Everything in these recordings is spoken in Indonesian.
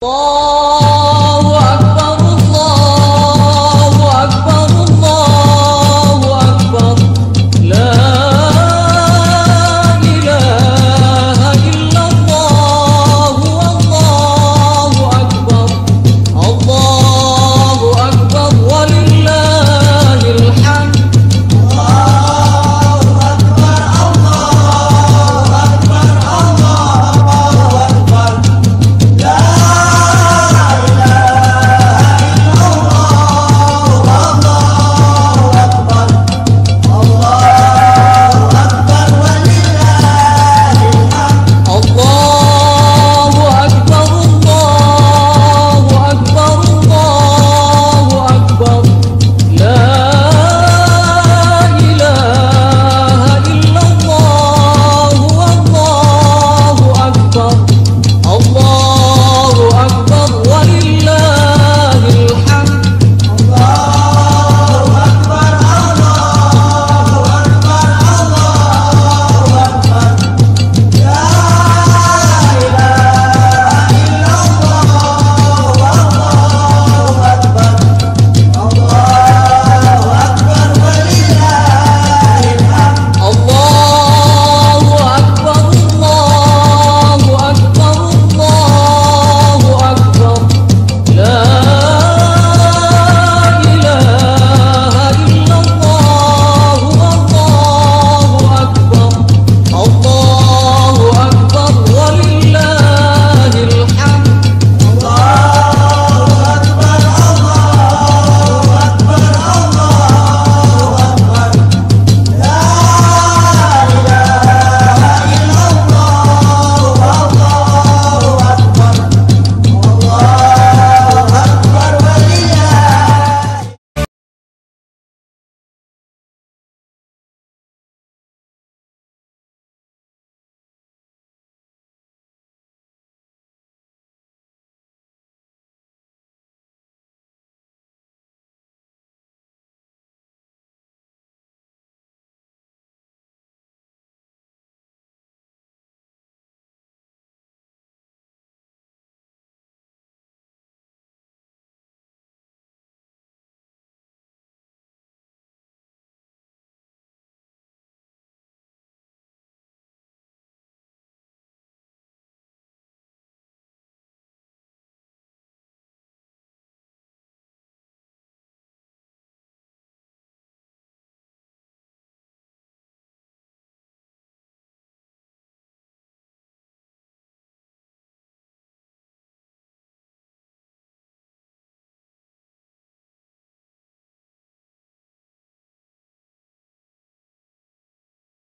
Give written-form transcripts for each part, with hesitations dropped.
Allahu Akbar, Allahu Akbar, Allahu Akbar. La ilaha illallah, Allahu Akbar. Allahu Akbar, walillahil hamd. Allahu Akbar, Allahu Akbar, Allahu Akbar.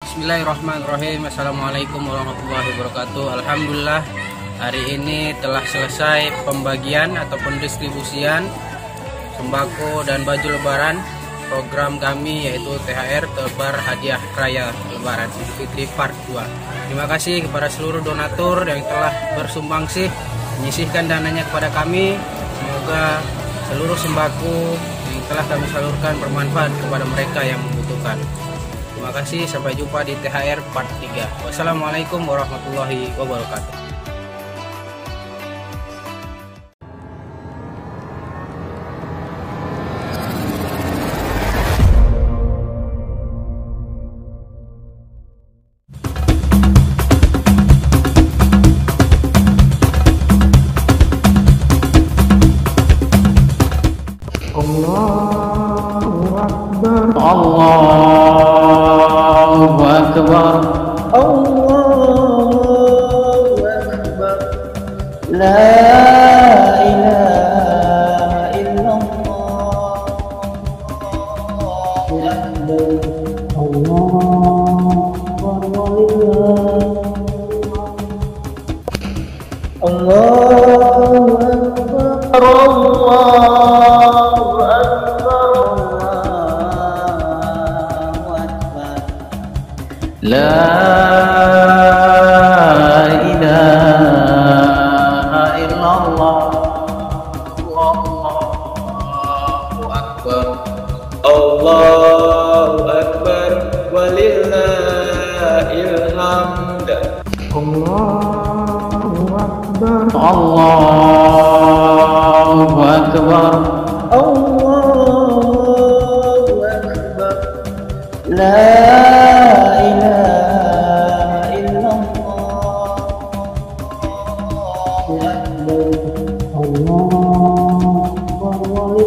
Bismillahirrahmanirrahim. Assalamualaikum warahmatullahi wabarakatuh. Alhamdulillah, hari ini telah selesai pembagian ataupun distribusian sembako dan baju lebaran program kami, yaitu THR Tebar Hadiah Raya Lebaran Idul Fitri Part 2. Terima kasih kepada seluruh donatur yang telah bersumbangsi menyisihkan dananya kepada kami. Semoga seluruh sembako yang telah kami salurkan bermanfaat kepada mereka yang membutuhkan. Terima kasih, sampai jumpa di THR Part 3. Wassalamualaikum warahmatullahi wabarakatuh. Allahu Akbar, Allahu Akbar, Allahu Akbar. La ilaha illallah, Allahu Akbar. Allahu Akbar, Allahu Akbar. La ilaha illallah, Allahu Akbar, Allahu Akbar, walillahil hamd. Allahu Akbar, Allah أكبر الله أكبر لا إله إلا الله أكبر الله أكبر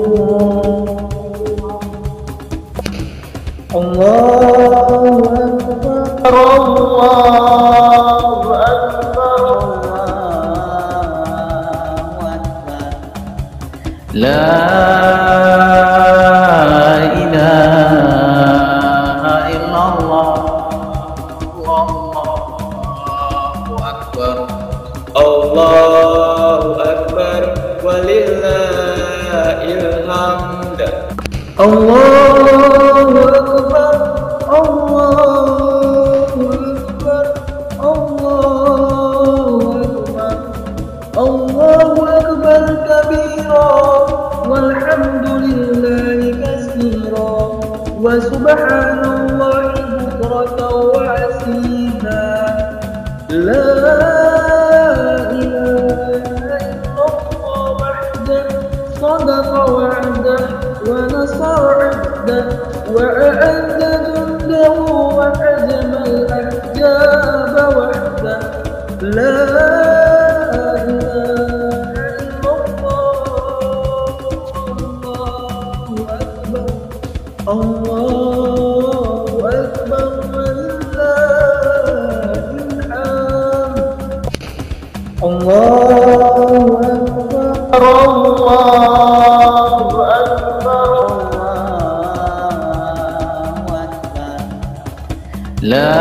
الله أكبر الله أكبر لا إله إلا الله الله أكبر الله أكبر ولله الحمد الله أكبر الله أكبر الله أكبر الله أكبر كبيرا والحمد لله كثيرا وسبحان الله بكرة وأصيلا لا إله إلا الله وحده صدق وعده ونصر عبده وأعد جنده وهزم الأحزاب وحده لا إله إلا الله الله أكبر الله أكبر ولله الحمد الله أكبر الله أكبر الله أكبر لا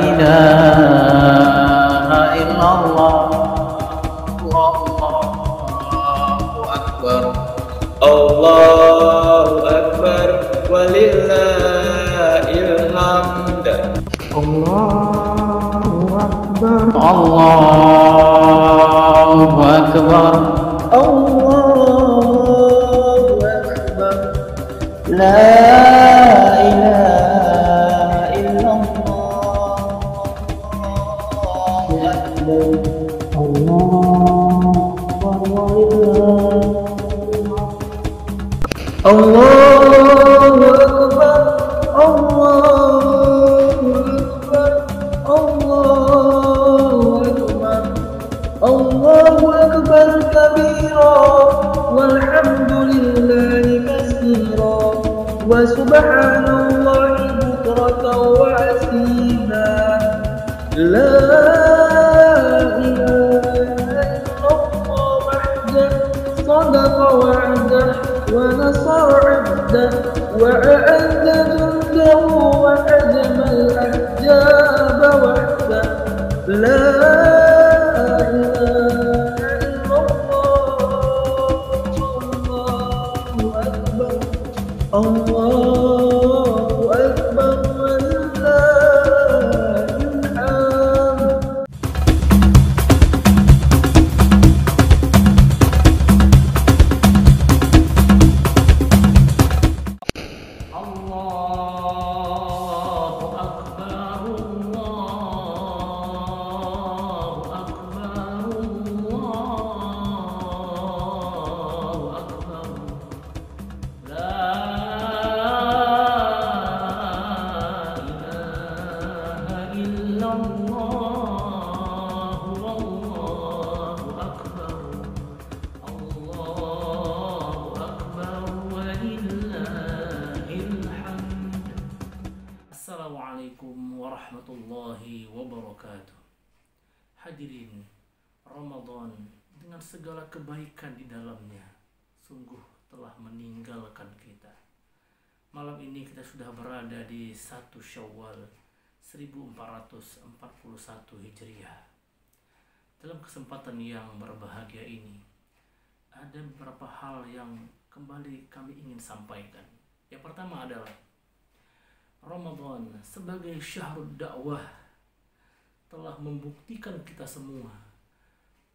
إله إلا الله الله أكبر الله أكبر ولله الحمد الله أكبر الله أكبر الله أكبر لا إله إلا الله أكبر الله أكبر الله أكبر الله أكبر الله أكبر الله أكبر كبيرا والحمد لله كثيرا وسبحان الله بكرة وأصيلا لا إله إلا الله وحده صدق وعده ونصر عبده وأعد جنده وهزم الأحزاب وحده لا إله إلا الله الله أكبر الله أكبر ولله الحمد Assalamualaikum warahmatullahi wabarakatuh. Hadirin, Ramadan dengan segala kebaikan di dalamnya sungguh telah meninggalkan kita. Malam ini kita sudah berada di 1 Syawal 1441 Hijriah. Dalam kesempatan yang berbahagia ini ada beberapa hal yang kembali kami ingin sampaikan. Yang pertama adalah Ramadan sebagai syahrul dakwah telah membuktikan kita semua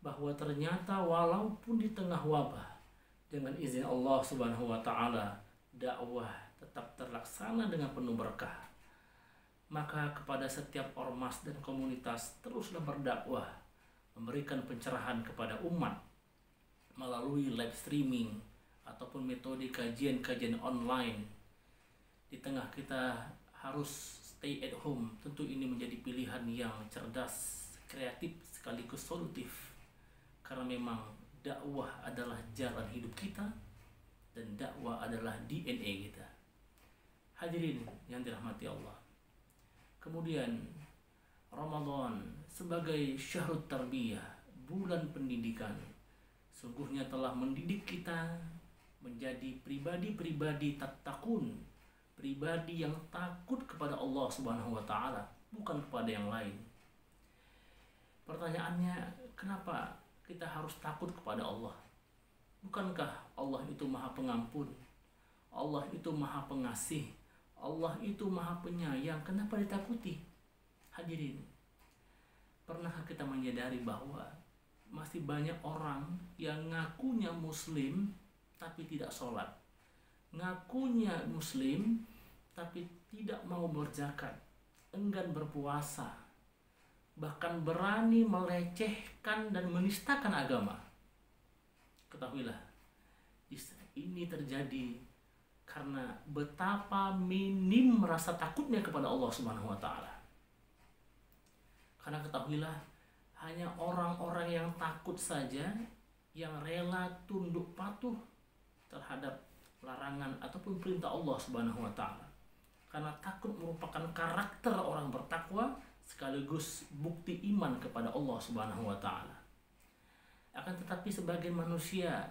bahwa ternyata walaupun di tengah wabah, dengan izin Allah Subhanahu wa taala, dakwah tetap terlaksana dengan penuh berkah. Maka kepada setiap ormas dan komunitas teruslah berdakwah, memberikan pencerahan kepada umat melalui live streaming ataupun metode kajian-kajian online. Di tengah kita harus stay at home, tentu ini menjadi pilihan yang cerdas, kreatif sekaligus solutif. Karena memang dakwah adalah jalan hidup kita dan dakwah adalah DNA kita. Hadirin yang dirahmati Allah. Kemudian Ramadan sebagai syahrut tarbiyah, bulan pendidikan, sungguhnya telah mendidik kita menjadi pribadi-pribadi tattaqun, pribadi yang takut kepada Allah Subhanahu wa taala, bukan kepada yang lain. Pertanyaannya, kenapa kita harus takut kepada Allah? Bukankah Allah itu Maha Pengampun? Allah itu Maha Pengasih? Allah itu Maha Penyayang? Kenapa ditakuti? Hadirin, pernahkah kita menyadari bahwa masih banyak orang yang ngakunya muslim tapi tidak sholat, ngakunya muslim tapi tidak mau berzakat, enggan berpuasa, bahkan berani melecehkan dan menistakan agama? Ketahuilah, ini terjadi karena betapa minim rasa takutnya kepada Allah Subhanahu wa taala. Karena ketahuilah, hanya orang-orang yang takut saja yang rela tunduk patuh terhadap larangan ataupun perintah Allah Subhanahu wa taala. Karena takut merupakan karakter orang bertakwa sekaligus bukti iman kepada Allah Subhanahu wa taala. Akan tetapi sebagian manusia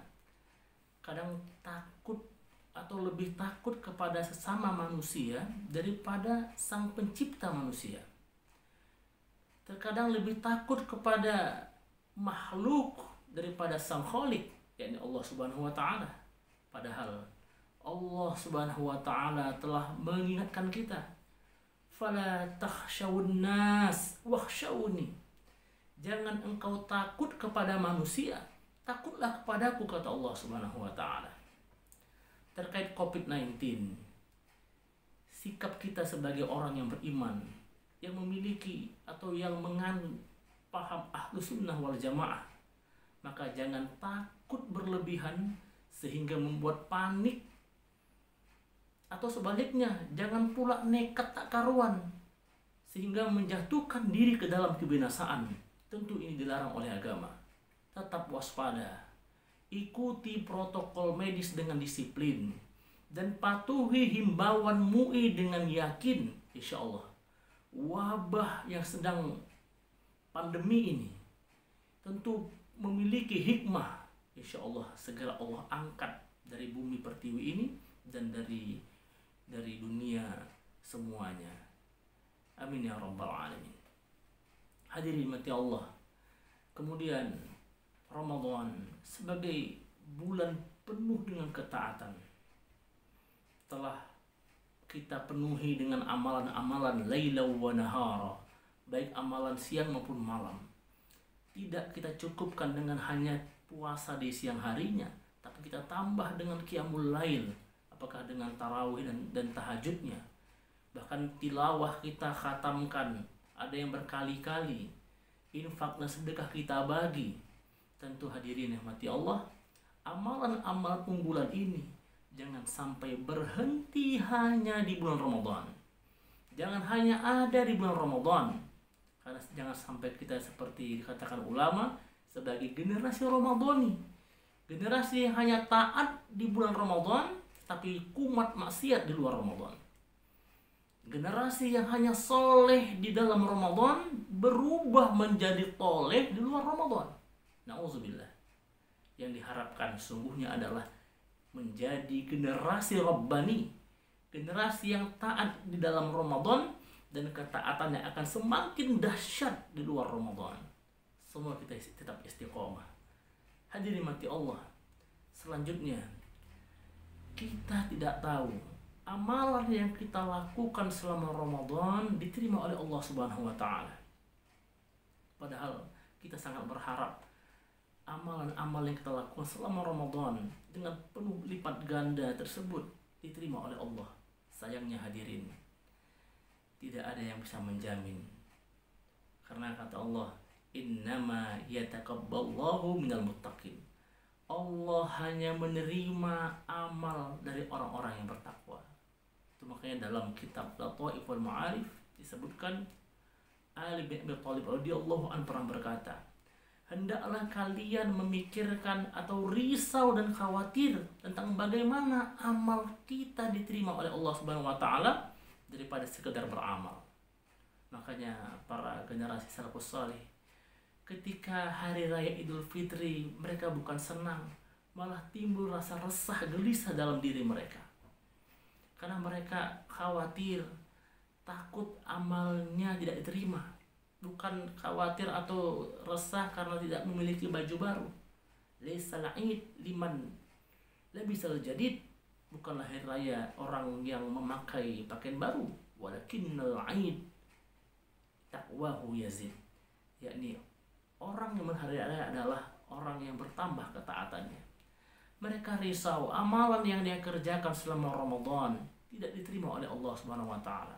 kadang takut atau lebih takut kepada sesama manusia daripada Sang Pencipta manusia. Terkadang lebih takut kepada makhluk daripada Sang Khalik, yakni Allah Subhanahu wa taala. Padahal Allah Subhanahu wa taala telah mengingatkan kita, "Fala takhshawun nas wakhshawni." Jangan engkau takut kepada manusia, takutlah kepadaku, kata Allah Subhanahu wa taala. Terkait COVID-19, sikap kita sebagai orang yang beriman, yang memiliki atau yang menganut paham Ahlus Sunnah wal Jamaah, maka jangan takut berlebihan sehingga membuat panik, atau sebaliknya jangan pula nekat tak karuan sehingga menjatuhkan diri ke dalam kebinasaan. Tentu ini dilarang oleh agama. Tetap waspada, ikuti protokol medis dengan disiplin, dan patuhi himbauan MUI dengan yakin. Insya Allah, wabah yang sedang pandemi ini tentu memiliki hikmah. Insya Allah segera Allah angkat dari bumi pertiwi ini dan dari dunia semuanya. Amin ya rabbal alamin. Hadirin mati Allah. Kemudian Ramadan sebagai bulan penuh dengan ketaatan telah kita penuhi dengan amalan-amalan laila wa nahara, baik amalan siang maupun malam. Tidak kita cukupkan dengan hanya puasa di siang harinya, tapi kita tambah dengan qiyamul lail, apakah dengan tarawih dan tahajudnya. Bahkan tilawah kita khatamkan, ada yang berkali-kali. Infak dan sedekah kita bagi. Tentu hadirin yang mati Allah, amalan-amalan unggulan ini jangan sampai berhenti hanya di bulan Ramadan. Jangan hanya ada di bulan Ramadan. Karena jangan sampai kita seperti dikatakan ulama sebagai generasi Ramadhani. Generasi yang hanya taat di bulan Ramadan tapi kumat maksiat di luar Ramadan. Generasi yang hanya soleh di dalam Ramadan berubah menjadi toleh di luar Ramadan. Na'udzubillah. Yang diharapkan sungguhnya adalah menjadi generasi Rabbani, generasi yang taat di dalam Ramadan dan ketaatannya akan semakin dahsyat di luar Ramadan. Semua kita tetap istiqomah. Hadirin mati Allah. Selanjutnya, kita tidak tahu amalan yang kita lakukan selama Ramadan diterima oleh Allah Subhanahu wa taala. Padahal kita sangat berharap amalan-amalan yang kita lakukan selama Ramadan dengan penuh lipat ganda tersebut diterima oleh Allah. Sayangnya hadirin, tidak ada yang bisa menjamin. Karena kata Allah, "Innama yataqabbalallahu minal muttaqin." Allah hanya menerima amal dari orang-orang yang bertakwa. Itu makanya dalam kitab Lataiful Ma'arif disebutkan Ali bin Abi Thalib radhiyallahu anhu pernah berkata, hendaklah kalian memikirkan atau risau dan khawatir tentang bagaimana amal kita diterima oleh Allah Subhanahu wa taala daripada sekedar beramal. Makanya para generasi salafus saleh ketika hari raya Idul Fitri mereka bukan senang, malah timbul rasa resah gelisah dalam diri mereka. Karena mereka khawatir, takut amalnya tidak diterima. Bukan khawatir atau resah karena tidak memiliki baju baru. Laisal Eid liman labisal jadid, bukanlah hari raya orang yang memakai pakaian baru, walakinnal Eid taqwahu yazid, yakni orang yang berhari raya adalah orang yang bertambah ketaatannya. Mereka risau amalan yang dia kerjakan selama Ramadan tidak diterima oleh Allah Subhanahu wa taala.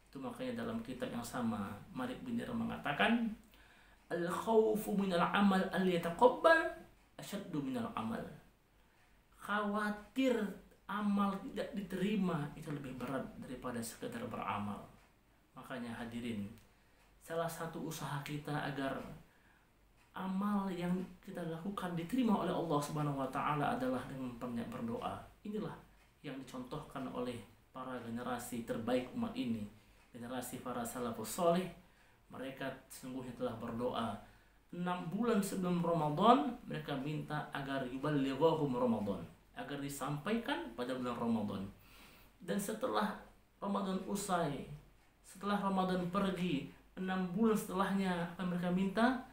Itu makanya dalam kitab yang sama Malik bin Dirar mengatakan, al-khawfu minal amal al-yataqabbal asyaddu minal amal. Khawatir amal tidak diterima itu lebih berat daripada sekedar beramal. Makanya hadirin, salah satu usaha kita agar amal yang kita lakukan diterima oleh Allah Subhanahu wa taala adalah dengan banyak berdoa. Inilah yang dicontohkan oleh para generasi terbaik umat ini, generasi para salafus soleh. Mereka sesungguhnya telah berdoa 6 bulan sebelum Ramadan, mereka minta agar yuballighahum Ramadan, agar disampaikan pada bulan Ramadan. Dan setelah Ramadan usai, setelah Ramadan pergi, 6 bulan setelahnya apa mereka minta?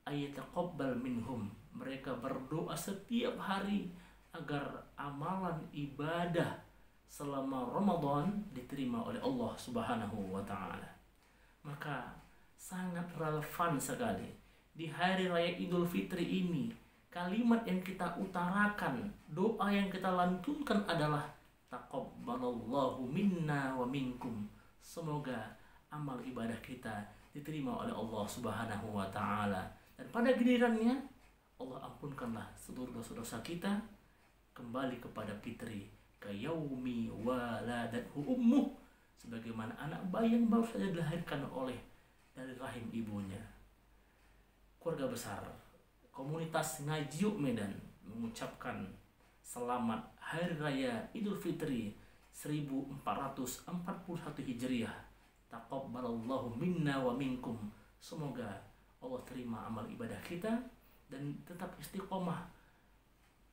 Ayataqabbal minhum. Mereka berdoa setiap hari agar amalan ibadah selama Ramadan diterima oleh Allah Subhanahu wa taala. Maka sangat relevan sekali di hari raya Idul Fitri ini, kalimat yang kita utarakan, doa yang kita lantunkan adalah taqabbalallahu minna wa minkum. Semoga amal ibadah kita diterima oleh Allah Subhanahu wa taala. Dan pada gilirannya Allah ampunkanlah seluruh dosa-dosa kita, kembali kepada fitri kayaumi waladathu ummuh, sebagaimana anak bayi yang baru saja dilahirkan oleh dari rahim ibunya. Keluarga besar komunitas Ngaji Medan mengucapkan selamat hari raya Idul Fitri 1441 Hijriah. Taqabbalallahu minna wa minkum. Semoga Allah terima amal ibadah kita dan tetap istiqomah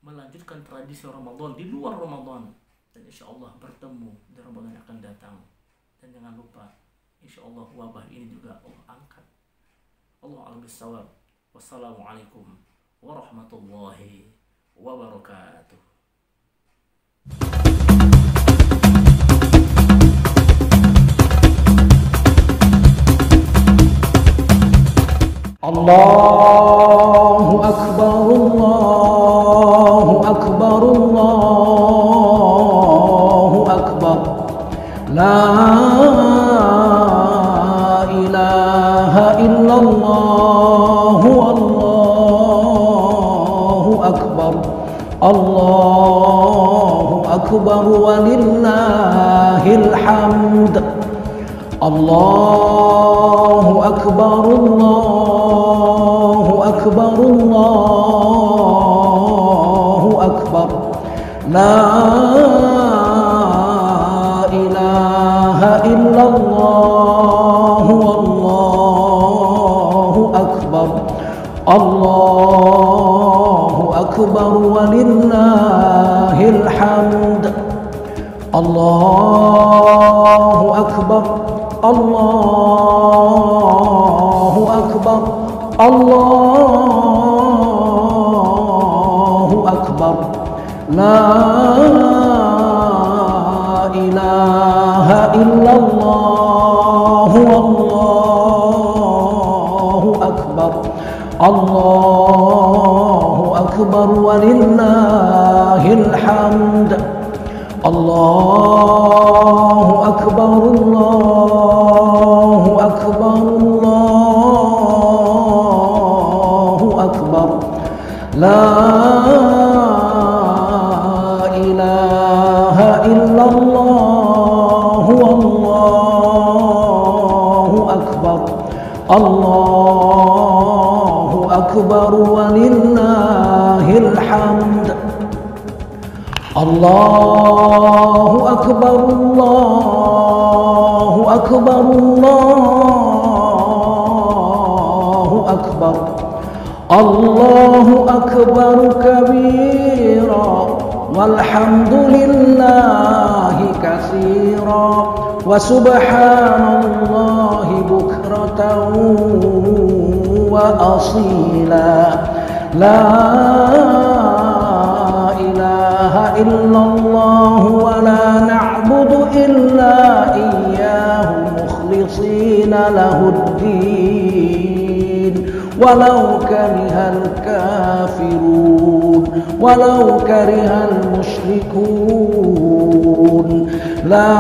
melanjutkan tradisi Ramadan di luar Ramadan, dan insya Allah bertemu di Ramadan yang akan datang. Dan jangan lupa, insya Allah wabah ini juga Allah angkat. Allah a'lam bissawab. Wassalamualaikum warahmatullahi wabarakatuh. Allahu Akbar, Allahu Akbar, Allahu Akbar. La ilaha illallah, Allahu Akbar. Allahu Akbar walillahil hamd. Allahu Akbar, Allahu Akbar, Allahu Akbar. La ilaha illallah, Allahu Akbar. Allahu Akbar walillahil hamd. Allahu Akbar, Allahu Akbar, Allahu Akbar. La ilaha illallah, Allahu Akbar. Allahu Akbar walillahil hamd. Allahu Akbar, Allahu Akbar, Allahu Akbar. لا إله إلا الله والله أكبر الله أكبر ولله الحمد الله أكبر الله أكبر الله أكبر الله أكبر كبيرا والحمد لله كثيرا وسبحان الله بكرة وأصيلا لا إله إلا الله ولا نعبد إلا إياه مخلصين له الدين ولو كره الكافرون ولو كره المشركون لا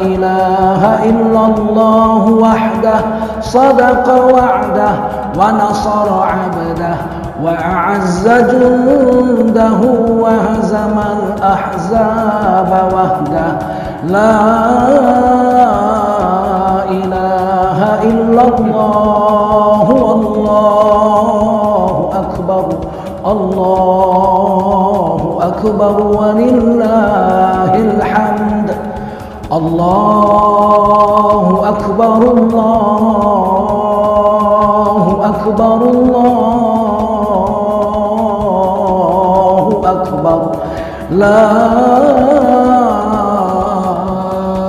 إله إلا الله وحده صدق وعده ونصر عبده وأعز جنده وهزم الأحزاب وحده لا إله إلا الله والله أكبر الله أكبر ولله الحمد الله أكبر الله أكبر الله أكبر لا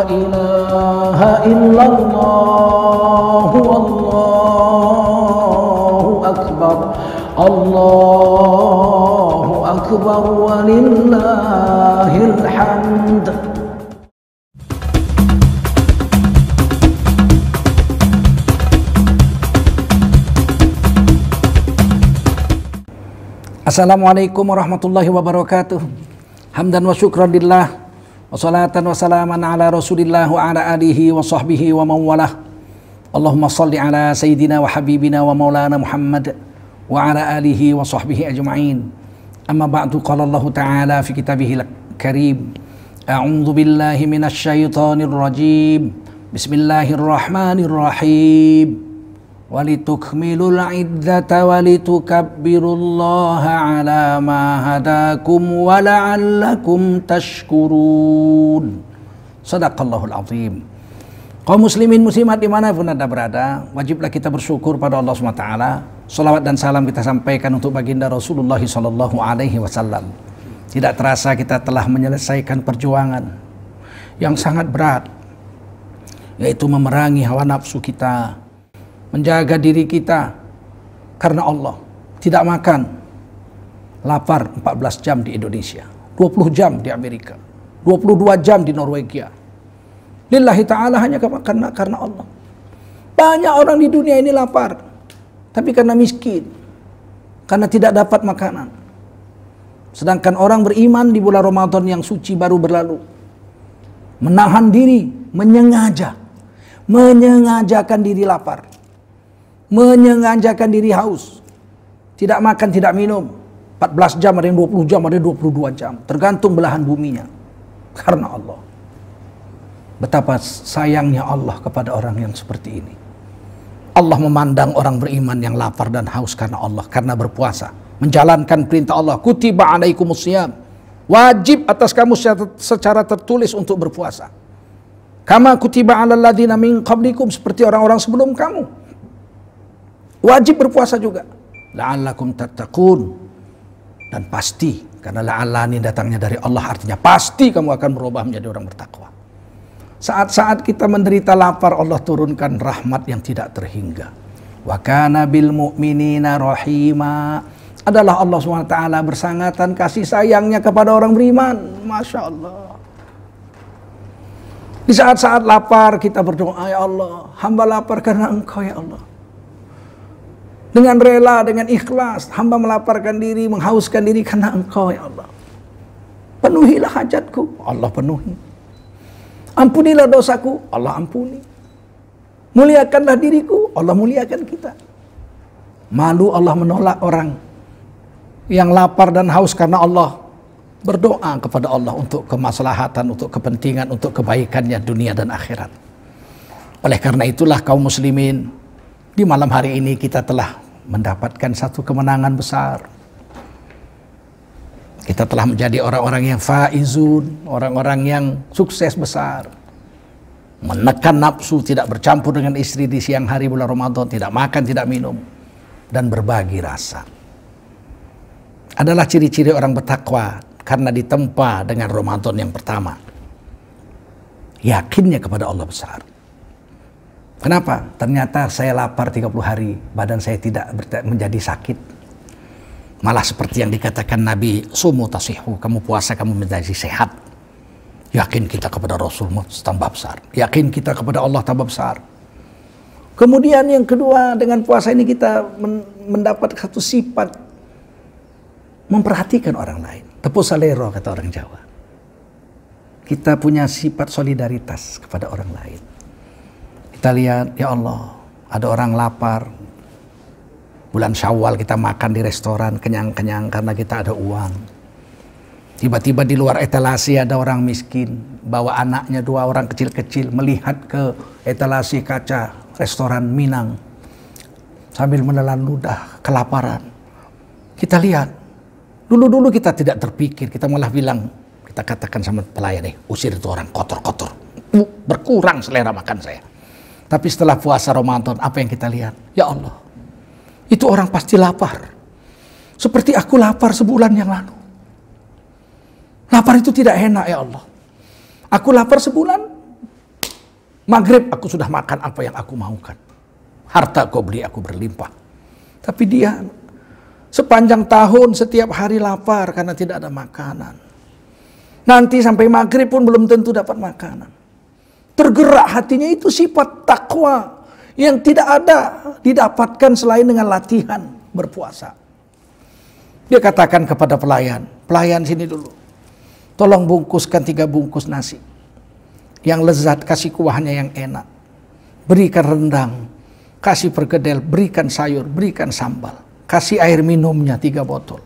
إله إلا الله والله أكبر الله أكبر ولله الحمد. Assalamualaikum warahmatullahi wabarakatuh. Hamdan wa syukran lillah wa salatan wa salaman ala rasulillah wa ala alihi wa sahbihi wa mawalah. Allahumma salli ala sayyidina wa habibina wa maulana Muhammad wa ala alihi wa sahbihi ajma'in. Amma ba'du, qala Allah ta'ala fi kitabihil karim, a'udzu billahi minasy syaithanir rajim. Bismillahirrahmanirrahim. Walitukmilul iddata walitukabbirullaha ala ma hadakum wa la'allakum tashkurun. Sadaqallahul azim. Kaum muslimin muslimat dimanapun anda berada, wajiblah kita bersyukur pada Allah SWT. Salawat dan salam kita sampaikan untuk baginda Rasulullah SAW. Tidak terasa kita telah menyelesaikan perjuangan yang sangat berat, yaitu memerangi hawa nafsu kita, menjaga diri kita karena Allah. Tidak makan, lapar 14 jam di Indonesia, 20 jam di Amerika, 22 jam di Norwegia. Lillahi ta'ala, hanya karena Allah. Banyak orang di dunia ini lapar, tapi karena miskin, karena tidak dapat makanan. Sedangkan orang beriman di bulan Ramadan yang suci baru berlalu, menahan diri, menyengajakan diri lapar, menyengajakan diri haus, tidak makan, tidak minum, 14 jam, ada yang 20 jam, ada yang 22 jam, tergantung belahan buminya, karena Allah. Betapa sayangnya Allah kepada orang yang seperti ini. Allah memandang orang beriman yang lapar dan haus karena Allah, karena berpuasa, menjalankan perintah Allah. Kutiba alaikumusiyam, wajib atas kamu secara tertulis untuk berpuasa. Kama kutiba alal ladzina min qablikum, seperti orang-orang sebelum kamu. Wajib berpuasa juga. La'allakum tattaqun, dan pasti, karena la'alla ini datangnya dari Allah, artinya pasti kamu akan berubah menjadi orang bertakwa. Saat-saat kita menderita lapar, Allah turunkan rahmat yang tidak terhingga. Wa kana bil mu'minina rahima. Adalah Allah SWT bersangatan kasih sayangnya kepada orang beriman. Masya Allah. Di saat-saat lapar kita berdoa, ya Allah, hamba lapar karena Engkau ya Allah. Dengan rela, dengan ikhlas, hamba melaparkan diri, menghauskan diri karena Engkau ya Allah. Penuhilah hajatku, Allah penuhi. Ampunilah dosaku, Allah ampuni. Muliakanlah diriku, Allah muliakan kita. Malu Allah menolak orang yang lapar dan haus karena Allah berdoa kepada Allah untuk kemaslahatan, untuk kepentingan, untuk kebaikannya dunia dan akhirat. Oleh karena itulah kaum muslimin, di malam hari ini kita telah mendapatkan satu kemenangan besar. Kita telah menjadi orang-orang yang faizun, orang-orang yang sukses besar. Menekan nafsu, tidak bercampur dengan istri di siang hari bulan Ramadan, tidak makan, tidak minum, dan berbagi rasa. Adalah ciri-ciri orang bertakwa karena ditempa dengan Ramadan yang pertama. Yakinnya kepada Allah besar. Kenapa? Ternyata saya lapar 30 hari, badan saya tidak menjadi sakit. Malah seperti yang dikatakan Nabi, sumu tasihu, kamu puasa kamu menjadi sehat. Yakin kita kepada Rasul tambah besar. Yakin kita kepada Allah tambah besar. Kemudian yang kedua, dengan puasa ini kita mendapat satu sifat memperhatikan orang lain. Tepu salero kata orang Jawa. Kita punya sifat solidaritas kepada orang lain. Kita lihat, ya Allah, ada orang lapar. Bulan Syawal kita makan di restoran kenyang-kenyang karena kita ada uang. Tiba-tiba di luar etalase ada orang miskin, bawa anaknya 2 orang kecil-kecil melihat ke etalase kaca restoran Minang sambil menelan ludah kelaparan. Kita lihat, dulu kita tidak terpikir, kita malah bilang, kita katakan sama pelayan, usir itu orang kotor-kotor, berkurang selera makan saya. Tapi setelah puasa Ramadan, apa yang kita lihat? Ya Allah, itu orang pasti lapar. Seperti aku lapar sebulan yang lalu. Lapar itu tidak enak ya Allah. Aku lapar sebulan, maghrib aku sudah makan apa yang aku maukan. Harta kau beli aku berlimpah. Tapi dia sepanjang tahun setiap hari lapar karena tidak ada makanan. Nanti sampai maghrib pun belum tentu dapat makanan. Tergerak hatinya, itu sifat takwa yang tidak ada didapatkan selain dengan latihan berpuasa. Dia katakan kepada pelayan, pelayan sini dulu, tolong bungkuskan 3 bungkus nasi yang lezat, kasih kuahnya yang enak, berikan rendang, kasih perkedel, berikan sayur, berikan sambal, kasih air minumnya 3 botol.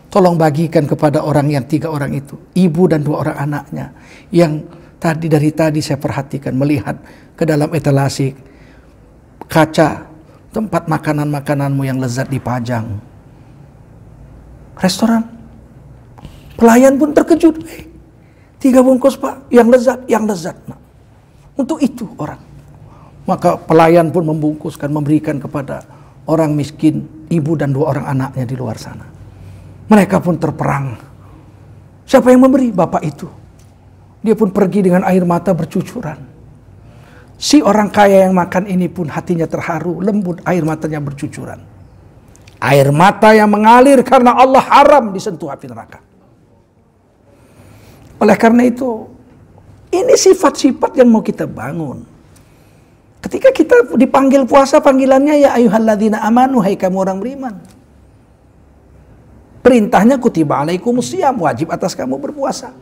Tolong bagikan kepada orang yang 3 orang itu, ibu dan 2 orang anaknya yang dari tadi saya perhatikan, melihat ke dalam etalase kaca tempat makanan-makananmu yang lezat dipajang. Restoran. Pelayan pun terkejut. 3 bungkus Pak, yang lezat. Nah, untuk itu orang. Maka pelayan pun membungkuskan, memberikan kepada orang miskin, ibu dan 2 orang anaknya di luar sana. Mereka pun terperang. Siapa yang memberi? Bapak itu. Dia pun pergi dengan air mata bercucuran. Si orang kaya yang makan ini pun hatinya terharu, lembut, air matanya bercucuran. Air mata yang mengalir karena Allah haram disentuh api neraka. Oleh karena itu, ini sifat-sifat yang mau kita bangun. Ketika kita dipanggil puasa, panggilannya ya ayyuhalladzina amanu, hai kamu orang beriman. Perintahnya kutiba alaikumusiyam, wajib atas kamu berpuasa.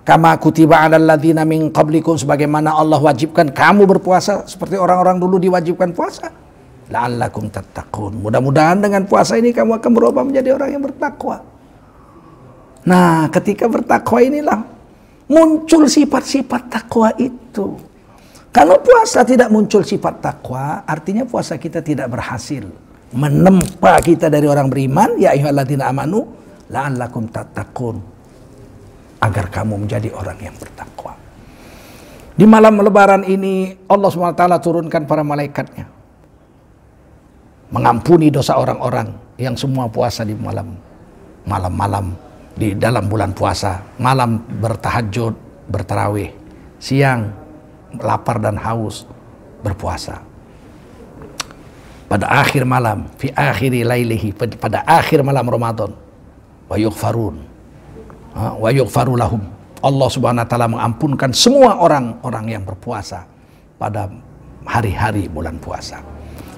Kama kutiba alal ladzina min qablikum, sebagaimana Allah wajibkan kamu berpuasa seperti orang-orang dulu diwajibkan puasa. La'allakum tattaqun. Mudah-mudahan dengan puasa ini kamu akan berubah menjadi orang yang bertakwa. Nah, ketika bertakwa inilah muncul sifat-sifat takwa itu. Kalau puasa tidak muncul sifat takwa, artinya puasa kita tidak berhasil menempa kita dari orang beriman, ya ayyuhalladzina amanu la'allakum tattaqun, agar kamu menjadi orang yang bertakwa. Di malam lebaran ini Allah SWT turunkan para malaikatnya mengampuni dosa orang-orang yang semua puasa di malam-malam di dalam bulan puasa, malam bertahajud, bertarawih, siang lapar dan haus berpuasa. Pada akhir malam, fi akhiri lailihi, pada akhir malam Ramadan, wa yughfaru lahum, Allah Subhanahu wa taala mengampunkan semua orang-orang yang berpuasa pada hari-hari bulan puasa.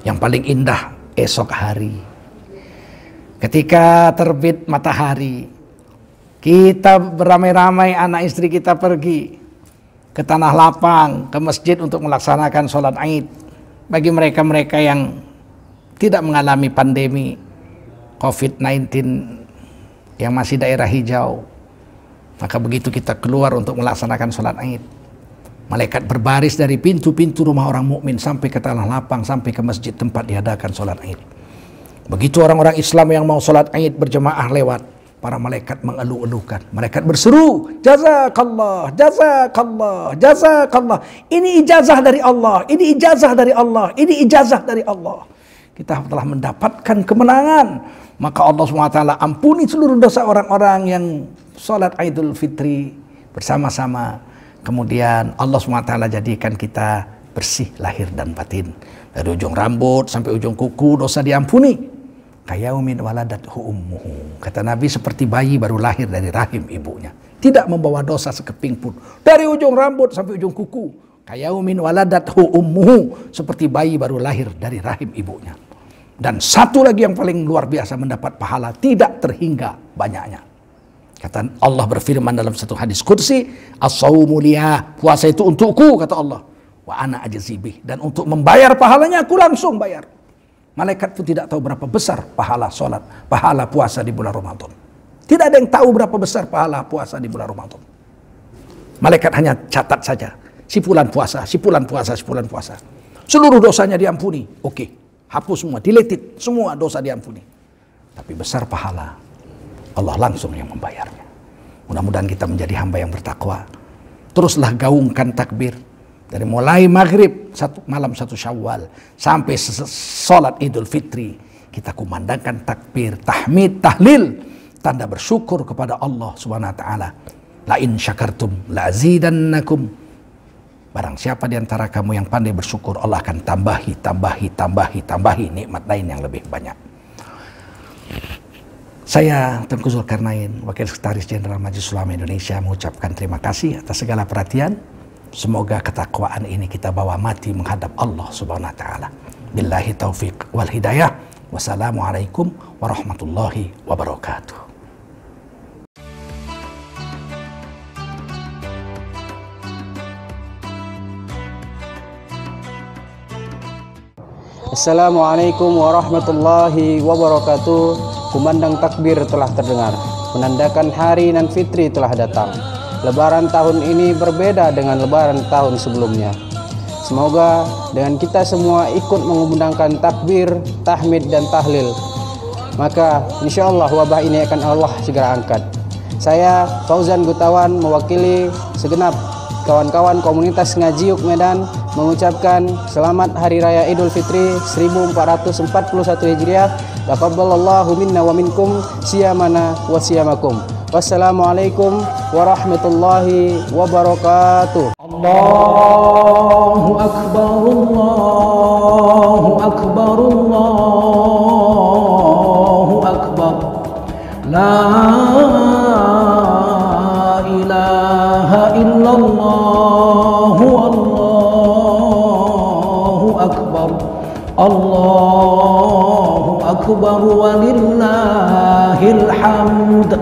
Yang paling indah esok hari, ketika terbit matahari, kita beramai-ramai anak istri kita pergi ke tanah lapang, ke masjid untuk melaksanakan sholat Id. Bagi mereka-mereka yang tidak mengalami pandemi COVID-19 yang masih daerah hijau, maka begitu kita keluar untuk melaksanakan sholat Id, malaikat berbaris dari pintu-pintu rumah orang mukmin sampai ke tanah lapang, sampai ke masjid tempat diadakan sholat Id. Begitu orang-orang Islam yang mau sholat Id berjemaah lewat, para malaikat mengeluh-elukan. Malaikat berseru, jazakallah, jazakallah, jazakallah. Ini ijazah dari Allah, ini ijazah dari Allah, ini ijazah dari Allah. Kita telah mendapatkan kemenangan. Maka Allah SWT ampuni seluruh dosa orang-orang yang sholat Idul Fitri bersama-sama. Kemudian Allah SWT jadikan kita bersih lahir dan batin. Dari ujung rambut sampai ujung kuku dosa diampuni. Kayaumin waladathu ummuhu. Kata Nabi, seperti bayi baru lahir dari rahim ibunya. Tidak membawa dosa sekeping pun. Dari ujung rambut sampai ujung kuku. Kayaumin waladathu ummuhu. Seperti bayi baru lahir dari rahim ibunya. Dan satu lagi yang paling luar biasa, mendapat pahala tidak terhingga banyaknya. Kata Allah berfirman dalam satu hadis qudsi, as-shaumu liyah, puasa itu untukku, kata Allah. Wa ana ajzi bih, dan untuk membayar pahalanya aku langsung bayar. Malaikat pun tidak tahu berapa besar pahala sholat, pahala puasa di bulan Ramadan. Tidak ada yang tahu berapa besar pahala puasa di bulan Ramadan. Malaikat hanya catat saja, sipulan puasa, sipulan puasa, sipulan puasa. Seluruh dosanya diampuni, oke. Hapus semua, deleted, semua dosa diampuni. Tapi besar pahala, Allah langsung yang membayarnya. Mudah-mudahan kita menjadi hamba yang bertakwa. Teruslah gaungkan takbir. Dari mulai maghrib malam 1 Syawal sampai sholat Idul Fitri, kita kumandangkan takbir, tahmid, tahlil, tanda bersyukur kepada Allah Subhanahu wa taala. La in syakartum la azidannakum. Barang siapa di antara kamu yang pandai bersyukur, Allah akan tambahi nikmat lain yang lebih banyak. Saya Tengku Zulkarnain, Wakil Sekretaris Jenderal Majelis Ulama Indonesia, mengucapkan terima kasih atas segala perhatian. Semoga ketakwaan ini kita bawa mati menghadap Allah Subhanahu wa taala. Billahi taufiq wal hidayah. Wassalamualaikum warahmatullahi wabarakatuh. Assalamualaikum warahmatullahi wabarakatuh. Kumandang takbir telah terdengar, menandakan hari nan fitri telah datang. Lebaran tahun ini berbeda dengan lebaran tahun sebelumnya. Semoga dengan kita semua ikut mengumandangkan takbir, tahmid dan tahlil, maka insya Allah wabah ini akan Allah segera angkat. Saya Fauzan Gutawan mewakili segenap kawan-kawan komunitas Ngajiuk Medan mengucapkan selamat Hari Raya Idul Fitri 1441 Hijriah. Taqabbalallahu minna wa minkum siyamana wa siyamakum. Wassalamualaikum warahmatullahi wabarakatuh. Allahu Akbar, Allahu Akbar, Allahu Akbar. La ilaha illallah, Allahu Akbar. Allahu Akbar walillahil hamd.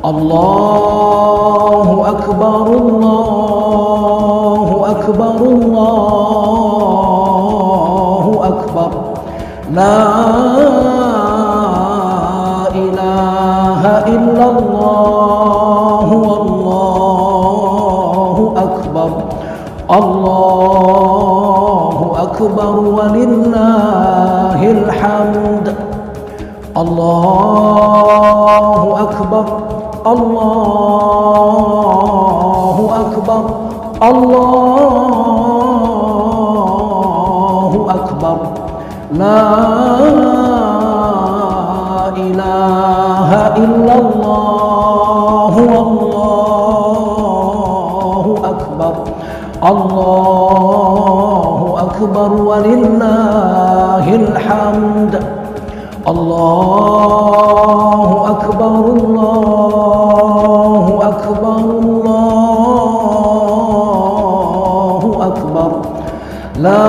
Allahu Akbar, Allahu Akbar, Allahu Akbar. La ilaha illallah, Allahu Akbar. Allahu Akbar walillahil hamd. Allahu Akbar, Allahu Akbar, Allahu Akbar. La ilaha illallah, Allahu Akbar. Allahu Akbar walillahil hamd. Allahu Akbar, Allahu Akbar, Allahu Akbar. La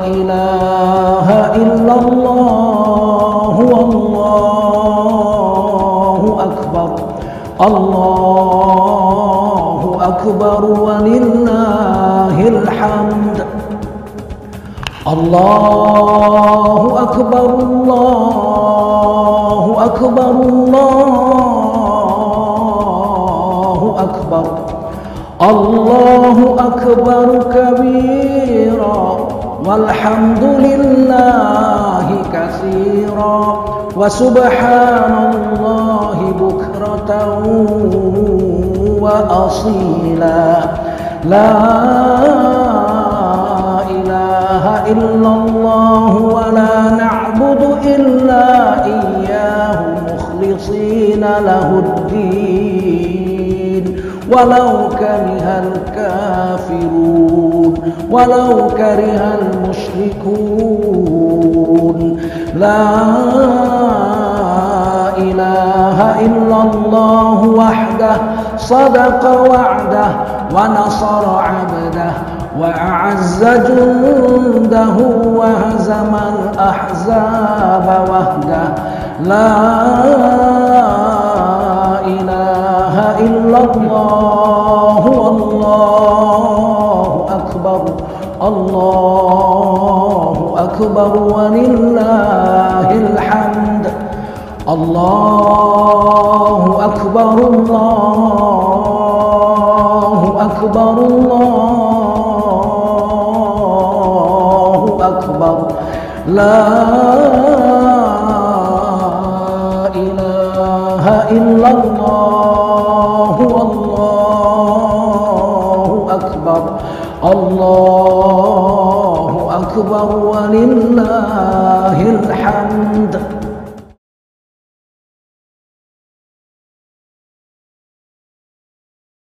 ilaha illallah, Allahu Akbar. Allahu Akbar walillahil hamd. Allahu Akbar, Allahu Akbar, Allahu Akbar, Allahu Akbar kabira, walhamdulillahi katsira, wa subhanallahi bukratan wa asila. La ilaha illallah wa la na'budu illa iyyahu mukhlishina lahuddin walau karihal kafirun walau karihal musyrikun. La ilaha illallah wahdah sadaqa wa'dah wa nasara 'abdah wa a'azza jundahu wa hazamal ahzaba wahdah. La ilaha illallah, Allahu akbar, Allahu akbar walillahil hamd. Allahu akbar, Allahu akbar, Allahu akbar. La ilaha illallah, Allahu akbar, Allahu akbar walillahil hamd.